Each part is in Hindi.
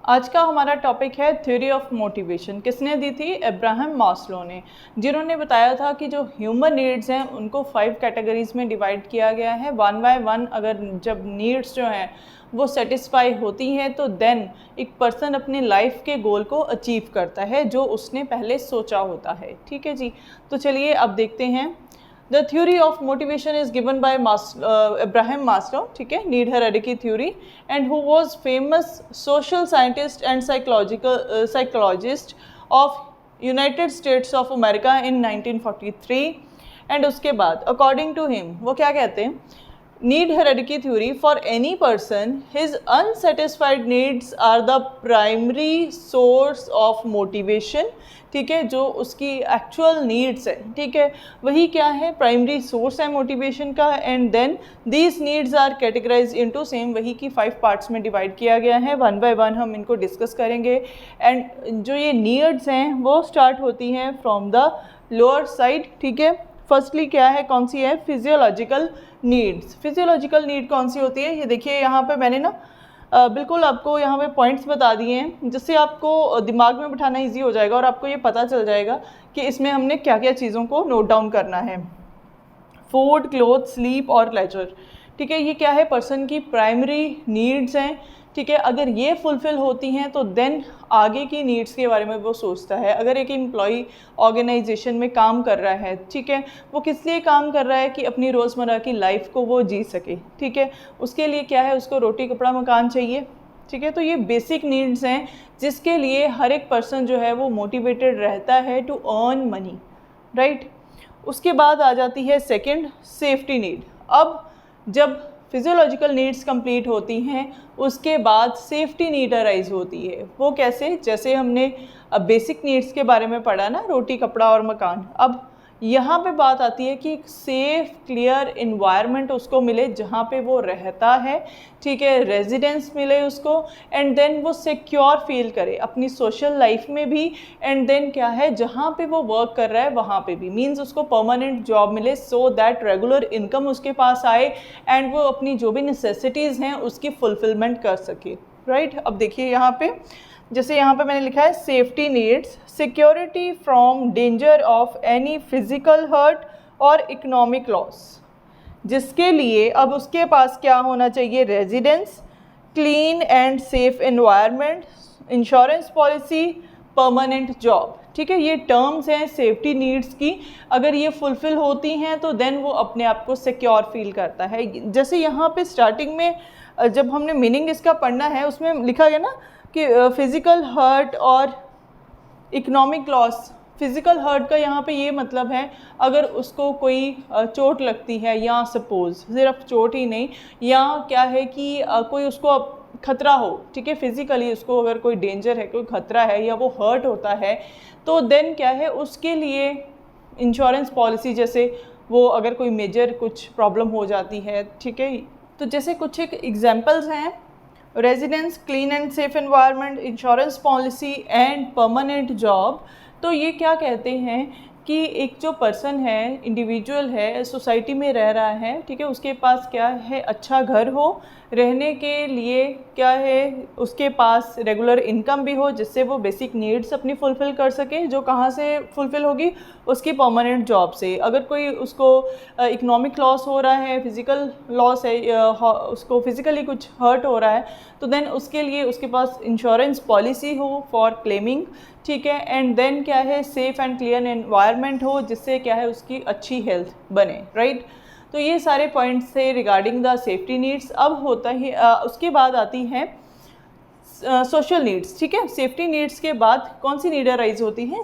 आज का हमारा टॉपिक है थ्योरी ऑफ मोटिवेशन। किसने दी थी? अब्राहम मास्लो ने, जिन्होंने बताया था कि जो ह्यूमन नीड्स हैं उनको 5 कैटेगरीज में डिवाइड किया गया है। वन बाय वन अगर जब नीड्स जो हैं वो सेटिस्फाई होती हैं तो देन एक पर्सन अपने लाइफ के गोल को अचीव करता है जो उसने पहले सोचा होता है। ठीक है जी, तो चलिए अब देखते हैं। The theory of motivation is given by Abraham Maslow, ठीक है, need hierarchy theory, and who was famous social scientist and psychologist of United States of America in 1943। and उसके बाद according to him वो क्या कहते हैं? Need hierarchy theory, for any person his unsatisfied needs are the primary source of motivation। ठीक है, जो उसकी एक्चुअल नीड्स है, ठीक है, वही क्या है? प्राइमरी सोर्स है मोटिवेशन का। And then these needs are categorise into same, वही की 5 पार्ट्स में डिवाइड किया गया है। वन बाय वन हम इनको डिस्कस करेंगे। एंड जो ये नीड्स हैं वो स्टार्ट होती हैं फ्रॉम द लोअर साइड। ठीक है, फर्स्टली क्या है, कौन सी है? Physiological needs. फिजियोलॉजिकल नीड कौन सी होती है? ये देखिए यहाँ पे मैंने ना बिल्कुल आपको यहाँ पे पॉइंट्स बता दिए हैं जिससे आपको दिमाग में बिठाना इजी हो जाएगा और आपको ये पता चल जाएगा कि इसमें हमने क्या क्या चीज़ों को नोट डाउन करना है। फूड, क्लोथ, स्लीप और लेजर। ठीक है, ये क्या है? पर्सन की प्राइमरी नीड्स हैं। ठीक है, अगर ये फुलफ़िल होती हैं तो देन आगे की नीड्स के बारे में वो सोचता है। अगर एक एम्प्लॉई ऑर्गेनाइजेशन में काम कर रहा है, ठीक है, वो किस लिए काम कर रहा है? कि अपनी रोज़मर्रा की लाइफ को वो जी सके। ठीक है, उसके लिए क्या है? उसको रोटी कपड़ा मकान चाहिए। ठीक है, तो ये बेसिक नीड्स हैं जिसके लिए हर एक पर्सन जो है वो मोटिवेटेड रहता है टू अर्न मनी, राइट। उसके बाद आ जाती है सेकंड, सेफ्टी नीड। अब जब फिजियोलॉजिकल नीड्स कंप्लीट होती हैं उसके बाद सेफ्टी नीड अराइज होती है। वो कैसे? जैसे हमने बेसिक नीड्स के बारे में पढ़ा ना, रोटी कपड़ा और मकान। अब यहाँ पे बात आती है कि एक सेफ क्लियर इन्वायरमेंट उसको मिले जहाँ पे वो रहता है। ठीक है, रेजिडेंस मिले उसको। एंड देन वो सिक्योर फील करे अपनी सोशल लाइफ में भी। एंड देन क्या है, जहाँ पे वो वर्क कर रहा है वहाँ पे भी, मीन्स उसको परमानेंट जॉब मिले सो दैट रेगुलर इनकम उसके पास आए एंड वो अपनी जो भी नेसेसिटीज़ हैं उसकी फुलफिलमेंट कर सके, राइट। अब देखिए यहाँ पे, जैसे यहाँ पे मैंने लिखा है safety needs, security from danger of any physical hurt और इकोनॉमिक लॉस, जिसके लिए अब उसके पास क्या होना चाहिए? Residence, clean and safe environment, insurance policy, permanent job. ठीक है, ये टर्म्स हैं सेफ्टी नीड्स की। अगर ये फुलफ़िल होती हैं तो देन वो अपने आप को सिक्योर फील करता है। जैसे यहाँ पे स्टार्टिंग में जब हमने मीनिंग इसका पढ़ना है उसमें लिखा गया ना कि फिज़िकल हर्ट और इकोनॉमिक लॉस। फिज़िकल हर्ट का यहाँ पे ये मतलब है अगर उसको कोई चोट लगती है, या सपोज़ सिर्फ चोट ही नहीं, या क्या है कि कोई उसको खतरा हो, ठीक है, फिज़िकली उसको अगर कोई डेंजर है, कोई खतरा है या वो हर्ट होता है तो देन क्या है, उसके लिए इंश्योरेंस पॉलिसी, जैसे वो अगर कोई मेजर कुछ प्रॉब्लम हो जाती है, ठीक है। तो जैसे कुछ एक एग्जांपल्स हैं, residence, clean and safe environment, insurance policy and permanent job. तो ये क्या कहते हैं कि एक जो पर्सन है, इंडिविजुअल है, सोसाइटी में रह रहा है, ठीक है, उसके पास क्या है? अच्छा घर हो, रहने के लिए क्या है? उसके पास रेगुलर इनकम भी हो जिससे वो बेसिक नीड्स अपनी फुलफ़िल कर सके। जो कहाँ से फुलफ़िल होगी? उसकी परमानेंट जॉब से। अगर कोई उसको इकोनॉमिक लॉस हो रहा है, फिज़िकल लॉस है, उसको फिज़िकली कुछ हर्ट हो रहा है तो देन उसके लिए उसके पास इंश्योरेंस पॉलिसी हो फॉर क्लेमिंग। ठीक है, एंड देन क्या है? सेफ़ एंड क्लियर एनवायरनमेंट हो जिससे क्या है उसकी अच्छी हेल्थ बने, राइट। तो ये सारे पॉइंट्स थे रिगार्डिंग द सेफ्टी नीड्स। अब होता ही उसके बाद आती हैं सोशल नीड्स। ठीक है, सेफ्टी नीड्स के बाद कौन सी नीड अराइज होती हैं?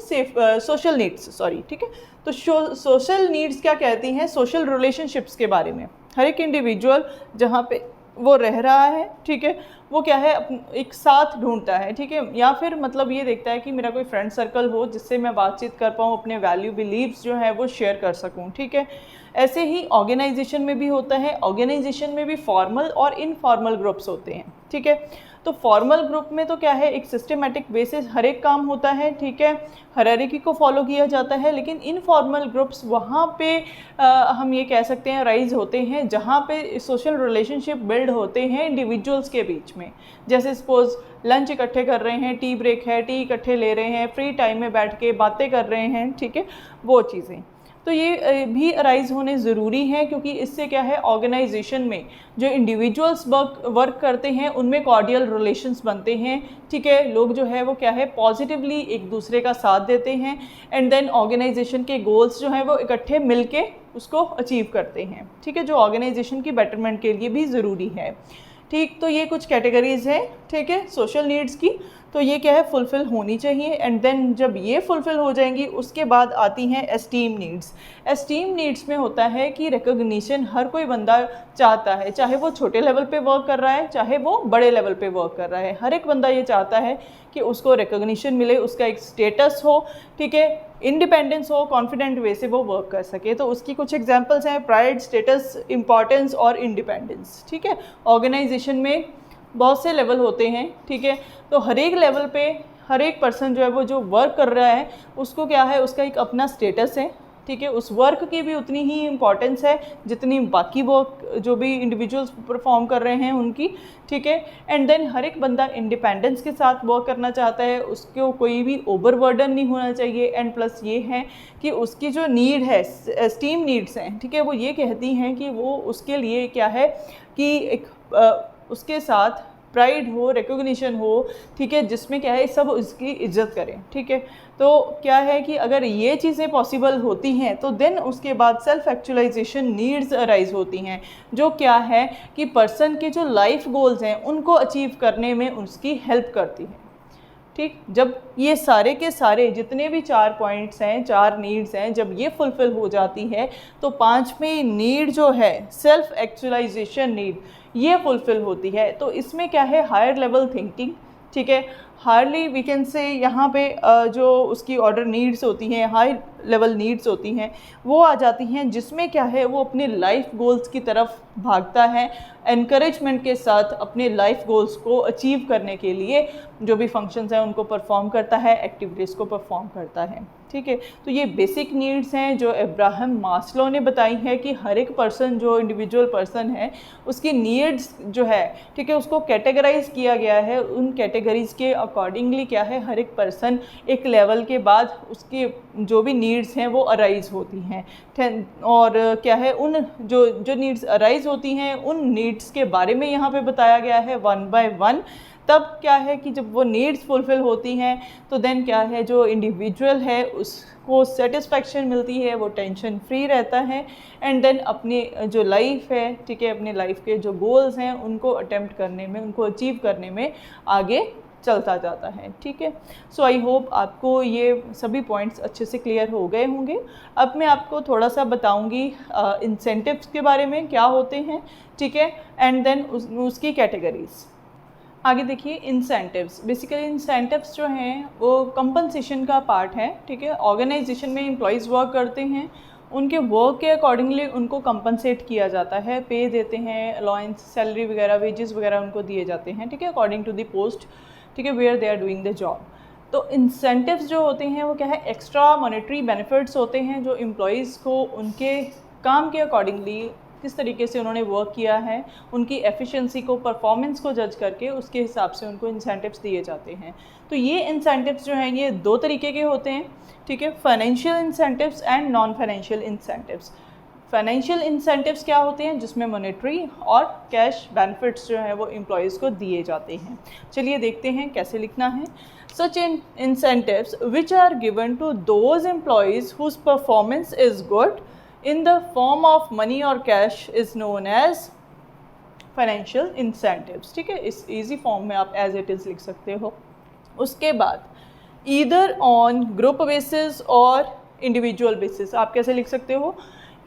सोशल नीड्स, सॉरी, ठीक है। तो सोशल नीड्स क्या कहती हैं? सोशल रिलेशनशिप्स के बारे में। हर एक इंडिविजुअल जहाँ पे वो रह रहा है, ठीक है, वो क्या है? एक साथ ढूंढता है, ठीक है, या फिर मतलब ये देखता है कि मेरा कोई फ्रेंड सर्कल हो जिससे मैं बातचीत कर पाऊँ, अपने वैल्यू बिलीव्स जो है वो शेयर कर सकूँ। ठीक है, ऐसे ही ऑर्गेनाइजेशन में भी होता है। ऑर्गेनाइजेशन में भी फॉर्मल और इनफॉर्मल ग्रुप्स होते हैं। ठीक है, तो फॉर्मल ग्रुप में तो क्या है, एक सिस्टमेटिक बेसिस हर एक काम होता है, ठीक है, हायरार्की को फॉलो किया जाता है। लेकिन इनफॉर्मल ग्रुप्स वहाँ पे हम ये कह सकते हैं राइज होते हैं जहाँ पे सोशल रिलेशनशिप बिल्ड होते हैं इंडिविजुअल्स के बीच में। जैसे सपोज लंच इकट्ठे कर रहे हैं, टी ब्रेक है, टी इकट्ठे ले रहे हैं, फ्री टाइम में बैठ के बातें कर रहे हैं, ठीक है, वो चीज़ें। तो ये भी अराइज होने ज़रूरी है, क्योंकि इससे क्या है, ऑर्गेनाइजेशन में जो इंडिविजुअल्स वर्क करते हैं उनमें कॉर्डियल रिलेशंस बनते हैं, ठीक है, लोग जो है वो क्या है, पॉजिटिवली एक दूसरे का साथ देते हैं, एंड देन ऑर्गेनाइजेशन के गोल्स जो हैं वो इकट्ठे मिलके उसको अचीव करते हैं, ठीक है, जो ऑर्गेनाइजेशन की बेटरमेंट के लिए भी ज़रूरी है। ठीक, तो ये कुछ कैटेगरीज़ हैं, ठीक है, सोशल नीड्स की। तो ये क्या है, फुलफ़िल होनी चाहिए, एंड देन जब ये फुलफ़िल हो जाएंगी उसके बाद आती हैं एस्टीम नीड्स। एस्टीम नीड्स में होता है कि रिकॉग्निशन हर कोई बंदा चाहता है, चाहे वो छोटे लेवल पे वर्क कर रहा है, चाहे वो बड़े लेवल पे वर्क कर रहा है, हर एक बंदा ये चाहता है कि उसको रिकॉग्निशन मिले, उसका एक स्टेटस हो, ठीक है, इंडिपेंडेंस हो, कॉन्फिडेंट वे से वो वर्क कर सके। तो उसकी कुछ एग्जांपल्स हैं, प्राइड, स्टेटस, इंपॉर्टेंस और इंडिपेंडेंस, ठीक है। ऑर्गेनाइजेशन में बहुत से लेवल होते हैं, ठीक है, तो हर एक लेवल पे हर एक पर्सन जो है वो जो वर्क कर रहा है उसको क्या है, उसका एक अपना स्टेटस है, ठीक है, उस वर्क की भी उतनी ही इम्पॉर्टेंस है जितनी बाकी वर्क जो भी इंडिविजुअल्स परफॉर्म कर रहे हैं उनकी, ठीक है। एंड देन हर एक बंदा इंडिपेंडेंस के साथ वर्क करना चाहता है, उसको कोई भी ओवरबर्डन नहीं होना चाहिए, एंड प्लस ये है कि उसकी जो नीड है, एस्टीम नीड्स हैं, ठीक है, वो ये कहती हैं कि वो उसके लिए क्या है कि एक उसके साथ प्राइड हो, रिकॉग्निशन हो, ठीक है, जिसमें क्या है सब उसकी इज्जत करें, ठीक है। तो क्या है कि अगर ये चीज़ें पॉसिबल होती हैं तो देन उसके बाद सेल्फ एक्चुअलाइजेशन नीड्स अराइज होती हैं, जो क्या है कि पर्सन के जो लाइफ गोल्स हैं उनको अचीव करने में उसकी हेल्प करती है, ठीक। जब ये सारे के सारे जितने भी 4 पॉइंट्स हैं, 4 नीड्स हैं, जब ये फुलफ़िल हो जाती है तो 5वीं नीड जो है सेल्फ एक्चुअलाइजेशन नीड, ये फुलफ़िल होती है। तो इसमें क्या है, हायर लेवल थिंकिंग, ठीक है, हार्डली वी कैन से यहाँ पे जो उसकी ऑर्डर नीड्स होती हैं, हाई लेवल नीड्स होती हैं, वो आ जाती हैं, जिसमें क्या है वो अपने लाइफ गोल्स की तरफ भागता है, एनकरेजमेंट के साथ अपने लाइफ गोल्स को अचीव करने के लिए जो भी फंक्शंस हैं उनको परफॉर्म करता है, एक्टिविटीज़ को परफॉर्म करता है, ठीक है। तो ये बेसिक नीड्स हैं जो अब्राहम मास्लो ने बताई है कि हर एक पर्सन, जो इंडिविजुअल पर्सन है, उसकी नीड्स जो है, ठीक है, उसको कैटेगराइज किया गया है। उन कैटेगरीज़ के अकॉर्डिंगली क्या है, हर एक पर्सन एक लेवल के बाद उसके जो भी नीड्स हैं वो अराइज होती हैं, और क्या है, उन जो नीड्स अराइज होती हैं उन नीड्स के बारे में यहाँ पे बताया गया है 1 बाय 1। तब क्या है कि जब वो नीड्स फुलफ़िल होती हैं तो देन क्या है, जो इंडिविजुअल है उसको सेटिस्फैक्शन मिलती है, वो टेंशन फ्री रहता है, एंड देन अपनी जो लाइफ है, ठीक है, अपने लाइफ के जो गोल्स हैं उनको अटेम्प्ट करने में, उनको अचीव करने में आगे चलता जाता है, ठीक है। सो आई होप आपको ये सभी पॉइंट्स अच्छे से क्लियर हो गए होंगे। अब मैं आपको थोड़ा सा बताऊंगी इंसेंटिव्स के बारे में, क्या होते हैं, ठीक है, एंड देन उसकी कैटेगरीज। आगे देखिए, इंसेंटिव्स, बेसिकली इंसेंटिव्स जो हैं वो कंपनसेशन का पार्ट है, ठीक है। ऑर्गेनाइजेशन में एम्प्लॉयज़ वर्क करते हैं, उनके वर्क के अकॉर्डिंगली उनको कंपनसेट किया जाता है, पे देते हैं, अलाउंस, सैलरी वगैरह, वेजेस वगैरह उनको दिए जाते हैं, ठीक है, अकॉर्डिंग टू द पोस्ट, ठीक है, where they are doing the job. तो इंसेंटिव्स जो होते हैं वो क्या है, एक्स्ट्रा मॉनेटरी बेनिफिट्स होते हैं जो एम्प्लॉयज़ को उनके काम के अकॉर्डिंगली किस तरीके से उन्होंने वर्क किया है, उनकी एफिशिएंसी को, परफॉर्मेंस को जज करके उसके हिसाब से उनको इंसेंटिव्स दिए जाते हैं। तो ये इंसेंटिव्स जो हैं ये 2 तरीके के होते हैं, ठीक है, financial incentives and non financial incentives. Financial incentives क्या होते हैं, जिसमें मॉनेटरी और कैश बेनिफिट्स जो है वो एम्प्लॉयज़ को दिए जाते हैं। चलिए देखते हैं कैसे लिखना है। सच incentives which are given to those employees whose performance is good in the form of money or cash is known as financial incentives, ठीक है। इस easy form में आप as it is लिख सकते हो। उसके बाद either on group basis और individual basis, आप कैसे लिख सकते हो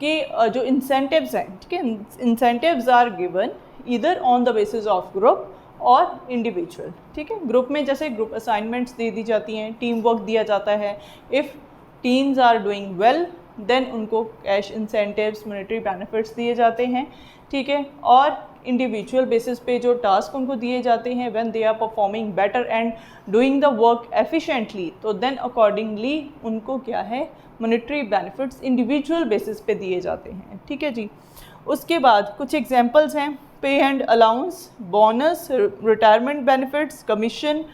कि जो incentives हैं, ठीक है, incentives are given either on the basis of group और इंडिविजुअल, ठीक है। ग्रुप में जैसे ग्रुप असाइनमेंट्स दे दी जाती हैं, टीम वर्क दिया जाता है, if teams are doing well then उनको कैश इंसेंटिव्स, मॉनेटरी बेनिफिट्स दिए जाते हैं, ठीक है। और इंडिविजुअल बेसिस पे जो टास्क उनको दिए जाते हैं, when they are performing better and doing the work efficiently, तो देन अकॉर्डिंगली उनको क्या है मॉनेटरी बेनिफिट्स इंडिविजुअल बेसिस पे दिए जाते हैं। ठीक है जी। उसके बाद कुछ एग्जांपल्स हैं, पे and allowance, bonus, retirement benefits, commission,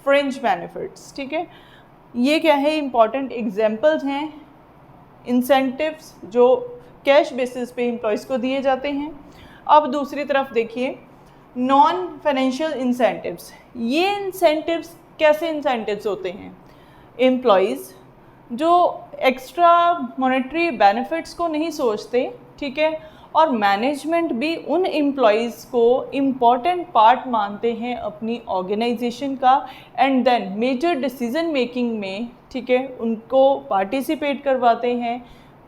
fringe benefits. ठीक है, ये क्या है इंपॉर्टेंट एग्जांपल्स हैं इंसेंटिव्स जो कैश बेसिस पे एम्प्लॉयज़ को दिए जाते हैं। अब दूसरी तरफ देखिए नॉन फाइनेंशियल इंसेंटिव्स। ये इंसेंटिव्स कैसे इंसेंटिव्स होते हैं? एम्प्लॉयज़ जो एक्स्ट्रा मॉनेटरी बेनिफिट्स को नहीं सोचते, ठीक है, और मैनेजमेंट भी उन एम्प्लॉयज़ को इम्पॉर्टेंट पार्ट मानते हैं अपनी ऑर्गेनाइजेशन का, and then major decision making में, ठीक है, उनको पार्टिसिपेट करवाते हैं,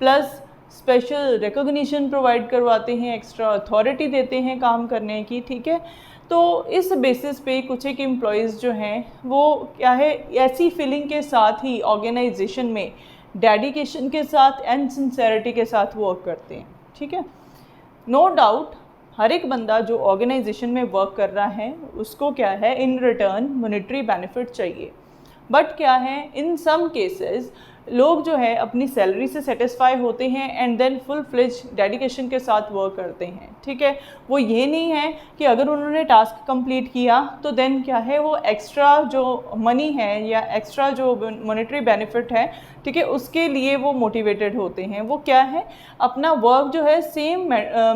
प्लस स्पेशल रिकॉग्निशन प्रोवाइड करवाते हैं, एक्स्ट्रा अथॉरिटी देते हैं काम करने की। ठीक है, तो इस बेसिस पे कुछ एक एम्प्लॉयज़ जो हैं वो क्या है ऐसी फीलिंग के साथ ही ऑर्गेनाइजेशन में डेडिकेशन के साथ एंड सिंसेरिटी के साथ वर्क करते हैं। ठीक है, नो डाउट हर एक बंदा जो ऑर्गेनाइजेशन में वर्क कर रहा है उसको क्या है इन रिटर्न मॉनेटरी बेनिफिट चाहिए, बट क्या है इन सम केसेस लोग जो है अपनी सैलरी से सेटिस्फाई होते हैं and then full fledge dedication के साथ वर्क करते हैं। ठीक है, वो ये नहीं है कि अगर उन्होंने टास्क कंप्लीट किया तो देन क्या है वो एक्स्ट्रा जो मनी है या एक्स्ट्रा जो मॉनेटरी बेनिफिट है, ठीक है, उसके लिए वो मोटिवेटेड होते हैं। वो क्या है अपना वर्क जो है सेम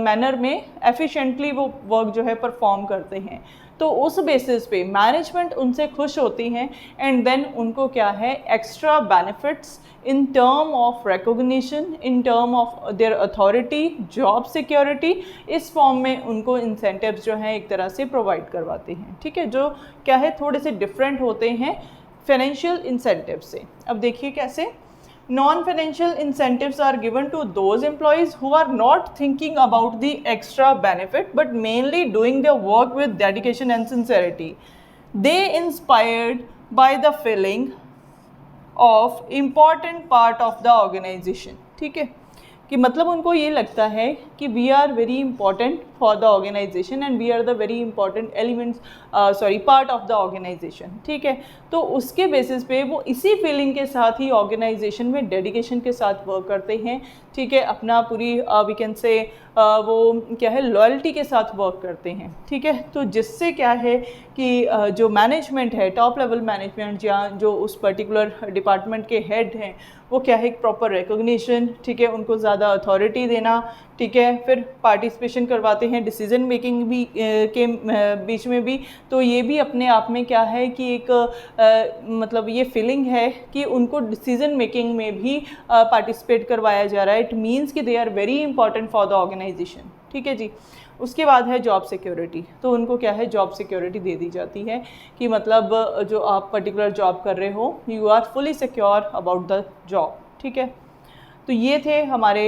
मैनर में एफिशिएंटली वो वर्क जो है परफॉर्म करते हैं, तो उस बेसिस पे मैनेजमेंट उनसे खुश होती हैं एंड देन उनको क्या है extra benefits in term of recognition, in term of their authority, job security, इस फॉर्म में उनको इंसेंटिव्स जो हैं एक तरह से प्रोवाइड करवाते हैं। ठीक है, जो क्या है थोड़े से डिफरेंट होते हैं फाइनेंशियल इंसेंटिव से। अब देखिए कैसे non-financial incentives are given to those employees who are not thinking about the extra benefit but mainly doing their work with dedication and sincerity. They inspired by the feeling of important part of the organization. ठीक है, कि मतलब उनको ये लगता है कि we are very important for the organisation and we are the very important elements part of the organisation. ठीक है, तो उसके बेसिस पे वो इसी फीलिंग के साथ ही ऑर्गेनाइजेशन में डेडिकेशन के साथ वर्क करते हैं। ठीक है, अपना पूरी वी कैन से वो क्या है लॉयल्टी के साथ वर्क करते हैं। ठीक है, तो जिससे क्या है कि जो मैनेजमेंट है, टॉप लेवल मैनेजमेंट या जो उस पर्टिकुलर डिपार्टमेंट के हेड हैं, वो क्या है एक प्रॉपर रिकॉग्निशन, ठीक है, उनको ज़्यादा अथॉरिटी देना, ठीक है, फिर पार्टिसिपेशन करवाते हैं डिसीजन मेकिंग भी के बीच में भी। तो ये भी अपने आप में क्या है कि एक मतलब ये फीलिंग है कि उनको डिसीजन मेकिंग में भी पार्टिसिपेट करवाया जा रहा है। इट मीन्स कि they are very important for the organisation. ठीक है जी। उसके बाद है जॉब सिक्योरिटी। तो उनको क्या है जॉब सिक्योरिटी दे दी जाती है कि मतलब जो आप पर्टिकुलर जॉब कर रहे हो you are fully secure about the job. ठीक है, तो ये थे हमारे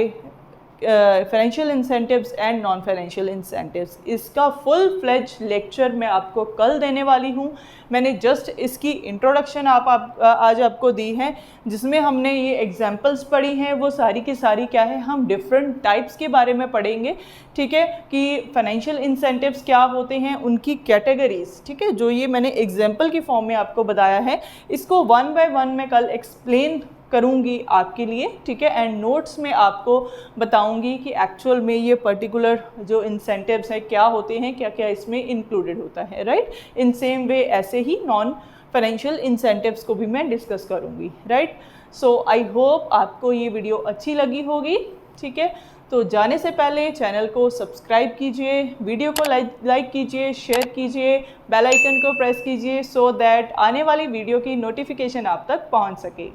financial incentives and non financial incentives. इसका फुल फ्लेज लेक्चर मैं आपको कल देने वाली हूँ। मैंने जस्ट इसकी इंट्रोडक्शन आज आपको दी है, जिसमें हमने ये एग्जांपल्स पढ़ी हैं, वो सारी की सारी क्या है हम डिफरेंट टाइप्स के बारे में पढ़ेंगे। ठीक है, कि फाइनेंशियल इंसेंटिव्स क्या होते हैं, उनकी कैटेगरीज, ठीक है, जो ये मैंने एग्जाम्पल की फॉर्म में आपको बताया है, इसको 1 बाय 1 मैं कल एक्सप्लेन करूँगी आपके लिए। ठीक है, एंड नोट्स में आपको बताऊँगी कि एक्चुअल में ये पर्टिकुलर जो इंसेंटिव्स हैं क्या होते हैं, क्या क्या इसमें इंक्लूडेड होता है। राइट, इन सेम वे ऐसे ही नॉन फाइनेंशियल इंसेंटिव्स को भी मैं डिस्कस करूँगी। राइट, सो आई होप आपको ये वीडियो अच्छी लगी होगी। ठीक है, तो जाने से पहले चैनल को सब्सक्राइब कीजिए, वीडियो को लाइक कीजिए, शेयर कीजिए, बेल आइकन को प्रेस कीजिए सो दैट आने वाली वीडियो की नोटिफिकेशन आप तक पहुंच सके।